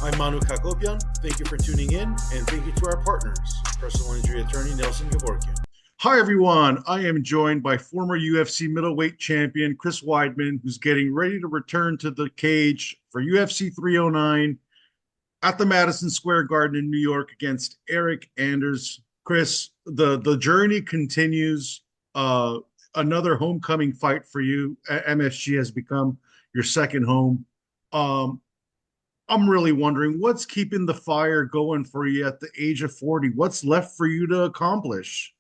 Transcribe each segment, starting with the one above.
I'm Manouk Akopyan. Thank you for tuning in, and thank you to our partners, personal injury attorney Nelson Gavorkian. Hi, everyone. I am joined by former UFC middleweight champion Chris Weidman, who's getting ready to return to the cage for UFC 309 at the Madison Square Garden in New York against Eric Anders. Chris, the journey continues. Another homecoming fight for you. MSG has become your second home. Um, I'm really wondering what's keeping the fire going for you at the age of 40. What's left for you to accomplish?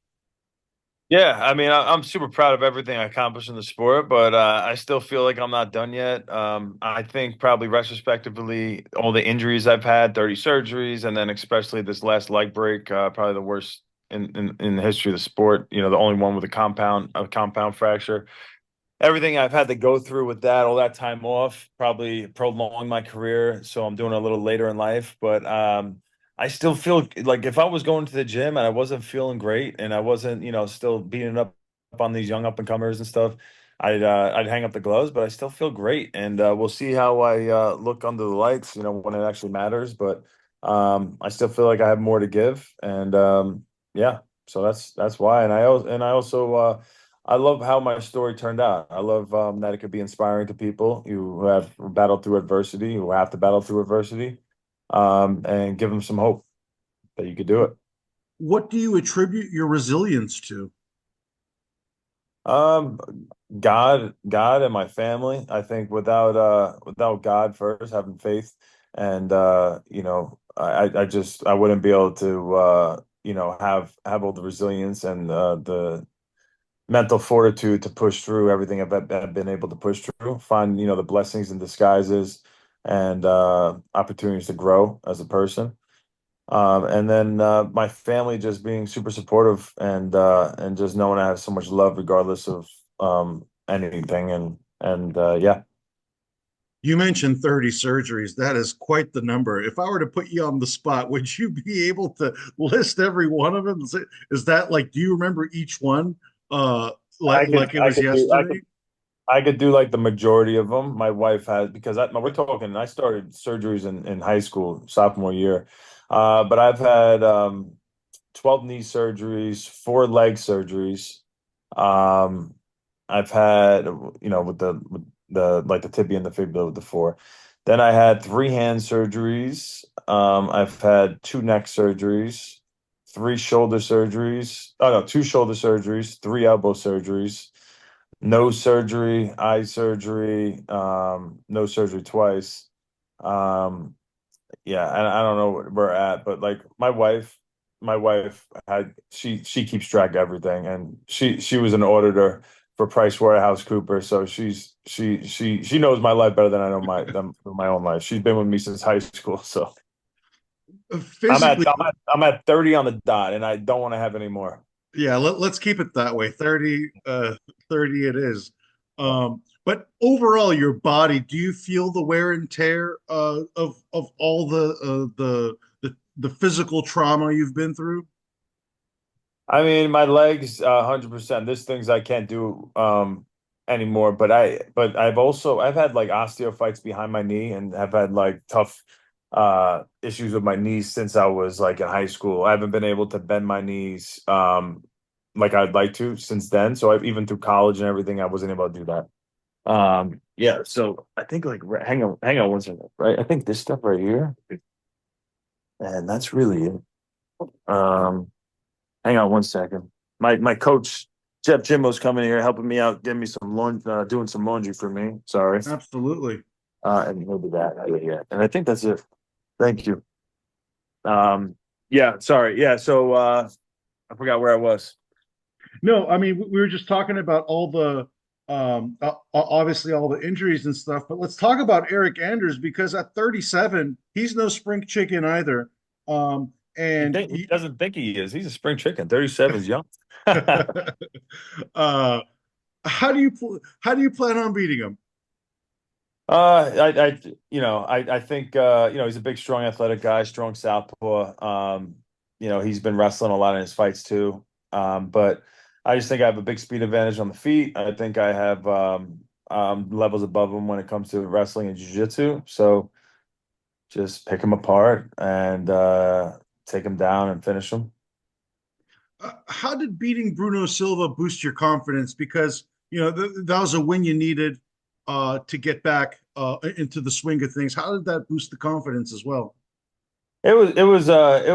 Yeah, I mean, I'm super proud of everything I accomplished in the sport, but I still feel like I'm not done yet. I think probably retrospectively, all the injuries I've had, 30 surgeries, and then especially this last leg break, probably the worst in the history of the sport. You know, the only one with a compound fracture. Everything I've had to go through with that, all that time off, probably prolonged my career. So I'm doing it a little later in life, but I still feel like if I was going to the gym and I wasn't feeling great and I wasn't, still beating up on these young up and comers and stuff, I'd hang up the gloves. But I still feel great, and we'll see how I look under the lights, when it actually matters. But I still feel like I have more to give, and yeah, so that's why. And I also I love how my story turned out. I love that it could be inspiring to people who have battled through adversity, who have to battle through adversity, and give them some hope that you could do it. What do you attribute your resilience to? Um, God, and my family. I think without God first, having faith, and I wouldn't be able to have all the resilience and the mental fortitude to push through everything I've been able to push through, find, the blessings and disguises and opportunities to grow as a person. And then my family just being super supportive and just knowing I have so much love regardless of anything. And yeah. You mentioned 30 surgeries. That is quite the number. If I were to put you on the spot, would you be able to list every one of them? Is that like, do you remember each one uh I could like it I was could do I could yesterday? I could do like the majority of them. My wife has because we're talking. I started surgeries in high school, sophomore year, but I've had 12 knee surgeries, four leg surgeries. Um, I've had with the like the tibia and the fibula with the four. Then I had three hand surgeries. I've had two neck surgeries, three shoulder surgeries. Oh no, two shoulder surgeries, three elbow surgeries, no surgery, eye surgery, no surgery twice. Um, yeah, and I don't know where we're at, but like my wife had she keeps track of everything, and she was an auditor for Price Waterhouse Cooper, so she knows my life better than I know my own life. She's been with me since high school, so I'm at Physically, I'm at I'm at 30 on the dot, and I don't want to have any more. yeah, let's keep it that way. 30 it is. But overall, your body, do you feel the wear and tear of all the physical trauma you've been through? I mean, my legs, 100%. There's things I can't do anymore, but I've had like osteophytes behind my knee and have had like tough issues with my knees since I was like in high school. I haven't been able to bend my knees like I'd like to since then. So I've even through college and everything, I wasn't able to do that. Yeah, so I think like hang on one second, right? I think this stuff right here, and that's really it. Um Hang on one second. My coach Jeff Jimbo's coming here helping me out, getting me some laundry, doing some laundry for me. Sorry, Absolutely. and he'll do that. Yeah, and I think that's it. Thank you. Yeah, sorry. Yeah, so I forgot where I was. No, I mean, we were just talking about all the obviously all the injuries and stuff, but let's talk about Eric Anders because at 37, he's no spring chicken either. He doesn't think he is. He's a spring chicken. 37 is young. uh, how do you plan on beating him? I think he's a big, strong, athletic guy, strong southpaw. He's been wrestling a lot in his fights too. But I just think I have a big speed advantage on the feet. I think I have levels above him when it comes to wrestling and jiu-jitsu. So just pick him apart and take him down and finish him. How did beating Bruno Silva boost your confidence? Because that was a win you needed to get back into the swing of things. How did that boost the confidence as well? It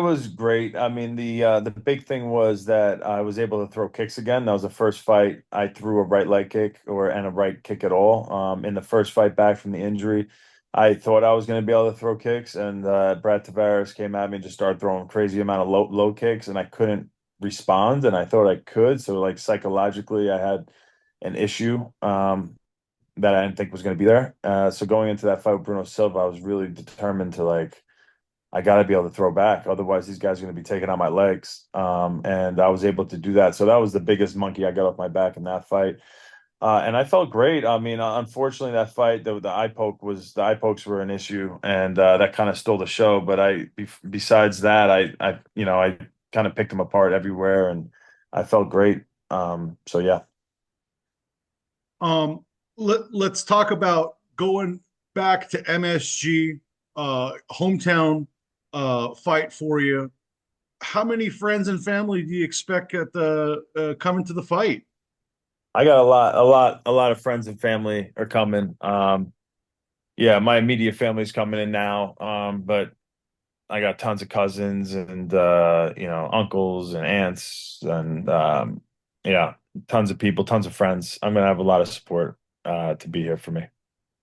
was great. I mean, the big thing was that I was able to throw kicks again. That was the first fight I threw a right leg kick and a right kick at all. In the first fight back from the injury, I thought I was going to be able to throw kicks, and Brad Tavares came at me and just started throwing crazy amount of low kicks, and I couldn't respond, and I thought I could. So like psychologically, I had an issue that I didn't think was going to be there. So going into that fight with Bruno Silva, I was really determined to like I got to be able to throw back. Otherwise, these guys are going to be taking on my legs. And I was able to do that. So that was the biggest monkey I got off my back in that fight. And I felt great. I mean, unfortunately, that fight, the eye pokes were an issue, and that kind of stole the show. But besides that, I kind of picked them apart everywhere, and I felt great. So yeah. Let's talk about going back to MSG, hometown fight for you. How many friends and family do you expect at the coming to the fight? I got a lot of friends and family are coming. Yeah, my immediate family's coming in now. But I got tons of cousins and uncles and aunts and yeah, tons of people, tons of friends. I'm gonna have a lot of support to be here for me.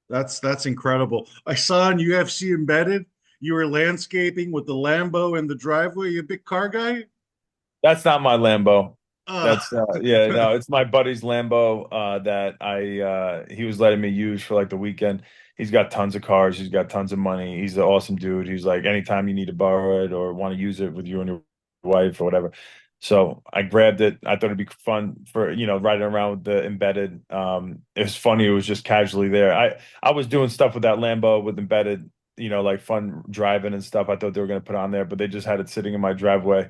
That's incredible. I saw on UFC Embedded you were landscaping with the Lambo in the driveway. You a big car guy? That's not my Lambo. Uh, That's yeah, no, it's my buddy's Lambo that I he was letting me use for like the weekend. He's got tons of cars, he's got tons of money. He's an awesome dude. He's like anytime you need to borrow it or want to use it with you and your wife or whatever. So I grabbed it. I thought it'd be fun for, riding around with the embedded. It was funny, it was just casually there. I was doing stuff with that Lambo with embedded, like fun driving and stuff. I thought they were gonna put on there, but they just had it sitting in my driveway.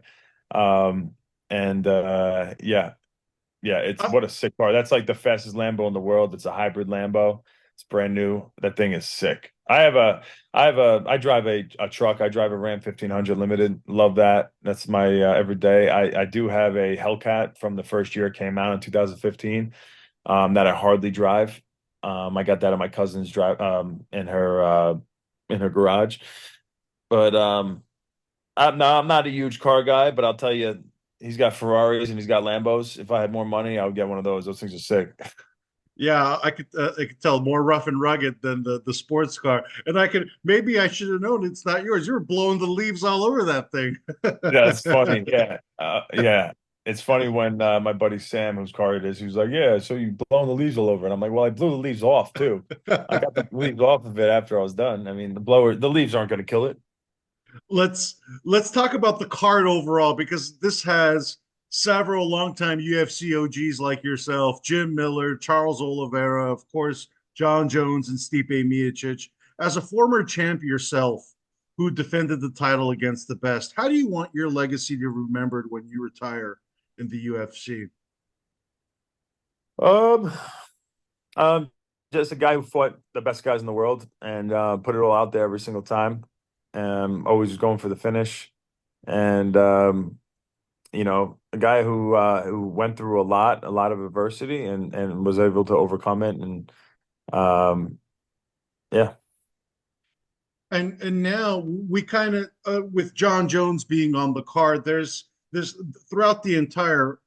Um, and yeah, yeah, it's what a sick car. That's like the fastest Lambo in the world. It's a hybrid Lambo. It's brand new. That thing is sick. I drive a truck. I drive a Ram 1500 Limited. Love that. That's my everyday. I do have a Hellcat from the first year it came out in 2015, that I hardly drive. I got that at my cousin's drive, in her garage. But I'm not a huge car guy, but I'll tell you, he's got Ferraris and he's got Lambos. If I had more money, I would get one of those. Those things are sick. yeah, I could tell more rough and rugged than the sports car. And I could maybe I should have known it's not yours. You were blowing the leaves all over that thing. Yeah, it's funny. Yeah. Yeah. It's funny when my buddy Sam, whose car it is, he was like, "Yeah, so you blown the leaves all over." And I'm like, "Well, I blew the leaves off too. I got the leaves off of it after I was done. I mean, the leaves aren't going to kill it." Let's talk about the card overall because this has several longtime UFC OGs like yourself, Jim Miller, Charles Oliveira, of course, John Jones, and Stipe Miocic. As a former champ yourself, who defended the title against the best, how do you want your legacy to be remembered when you retire in the UFC? Um, um, just a guy who fought the best guys in the world and put it all out there every single time. Always going for the finish, and a guy who went through a lot of adversity, and was able to overcome it. And um, yeah, And now we kind of with John Jones being on the card, there's throughout the entire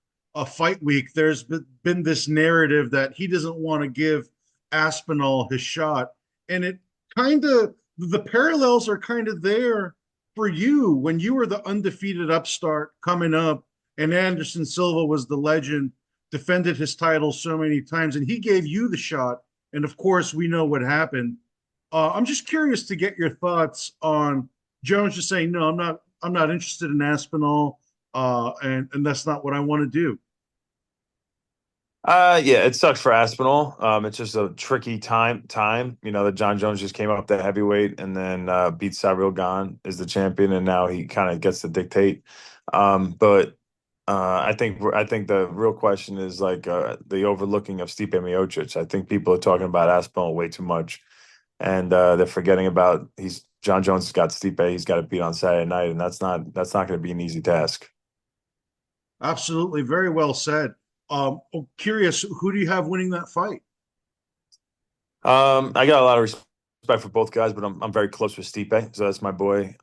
fight week, been this narrative that he doesn't want to give Aspinall his shot, and it kind of the parallels are kind of there for you when you were the undefeated upstart coming up, and Anderson Silva was the legend, defended his title so many times, and he gave you the shot, and of course we know what happened. I'm just curious to get your thoughts on Jones just saying, no, I'm not interested in Aspinall, and that's not what I want to do. yeah, it sucks for Aspinall. It's just a tricky time. That John Jones just came up to heavyweight and then beat Cyril Gane is the champion, and now he kind of gets to dictate. But I think the real question is like the overlooking of Stipe Miocic. I think people are talking about Aspinall way too much, and they're forgetting about John Jones has got Stipe. He's got to beat on Saturday night, and that's not going to be an easy task. Absolutely, very well said. Curious, who do you have winning that fight? I got a lot of respect for both guys, but I'm very close with Stipe, so that's my boy.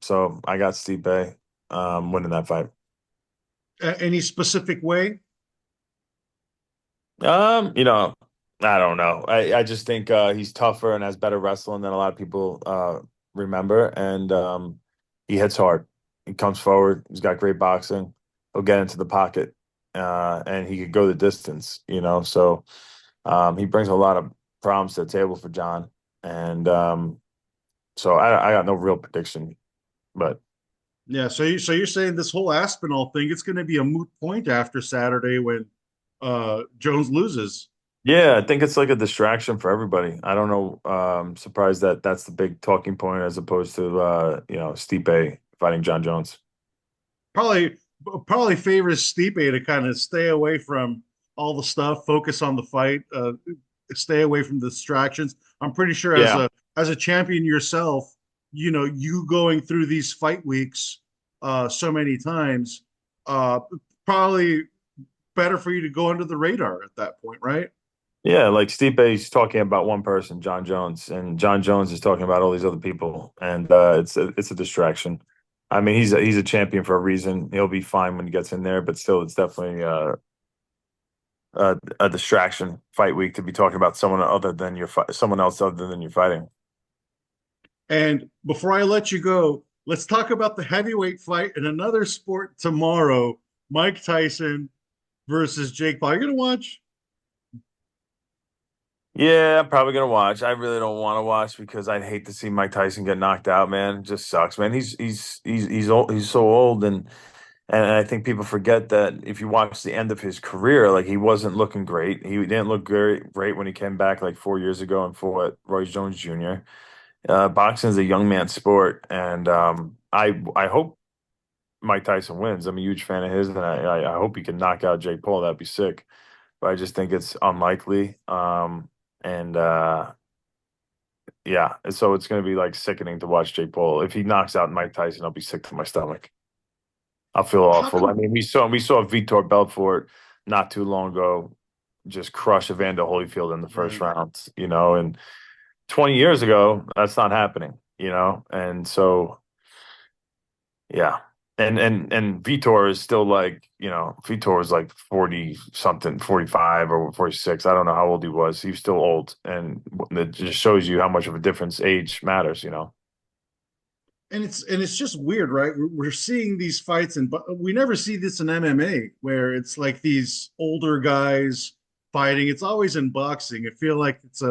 So I got Stipe winning that fight. Any specific way? You know, I don't know. I just think he's tougher and has better wrestling than a lot of people remember, and he hits hard. He comes forward. He's got great boxing. He'll get into the pocket, and he could go the distance. So he brings a lot of problems to the table for John, and so I got no real prediction, but Yeah, so you're saying this whole Aspinall thing, it's going to be a moot point after Saturday when Jones loses. yeah, I think it's like a distraction for everybody. I don't know. Surprised that that's the big talking point as opposed to Stipe fighting John Jones. Probably probably favors Stipe to kind of stay away from all the stuff, focus on the fight, stay away from the distractions. I'm pretty sure Yeah, as a champion yourself, you going through these fight weeks so many times, uh, probably better for you to go under the radar at that point, right? yeah. Like Stipe's talking about one person, John Jones, and John Jones is talking about all these other people, and it's a distraction. I mean, he's a champion for a reason. He'll be fine when he gets in there, but still, it's definitely a distraction fight week to be talking about someone else other than you're fighting. And before I let you go, let's talk about the heavyweight fight in another sport tomorrow. Mike Tyson versus Jake Paul. You're gonna watch? Yeah, I'm probably gonna watch. I really don't want to watch because I'd hate to see Mike Tyson get knocked out, man. It just sucks, man. He's old. He's so old, and I think people forget that if you watch the end of his career, like he wasn't looking great. He didn't look great when he came back like 4 years ago and fought Roy Jones Jr. Boxing is a young man's sport, and I hope Mike Tyson wins. I'm a huge fan of his, and I hope he can knock out Jake Paul. That'd be sick. But I just think it's unlikely. And yeah, so it's going to be like sickening to watch Jake Paul. If he knocks out Mike Tyson, I'll be sick to my stomach. I'll feel How awful. I come? mean, we saw Vitor Belfort not too long ago just crush Evander Holyfield in the first Right. round, and 20 years ago, that's not happening, and so yeah. And Vitor is still like, Vitor is like 40 something, 45 or 46. I don't know how old he was. He was still old. And it just shows you how much of a difference age matters. And it's just weird, right? We're seeing these fights, and but we never see this in MMA, where it's like these older guys fighting. It's always in boxing. I feel like it's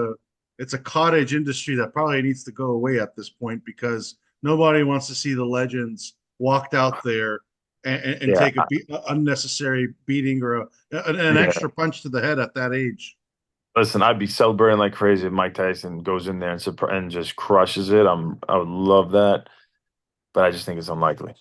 a cottage industry that probably needs to go away at this point because nobody wants to see the legends walked out there and Yeah. take a unnecessary beating or an Yeah. extra punch to the head at that age. Listen, I'd be celebrating like crazy if Mike Tyson goes in there and just crushes it. I would love that, but I just think it's unlikely.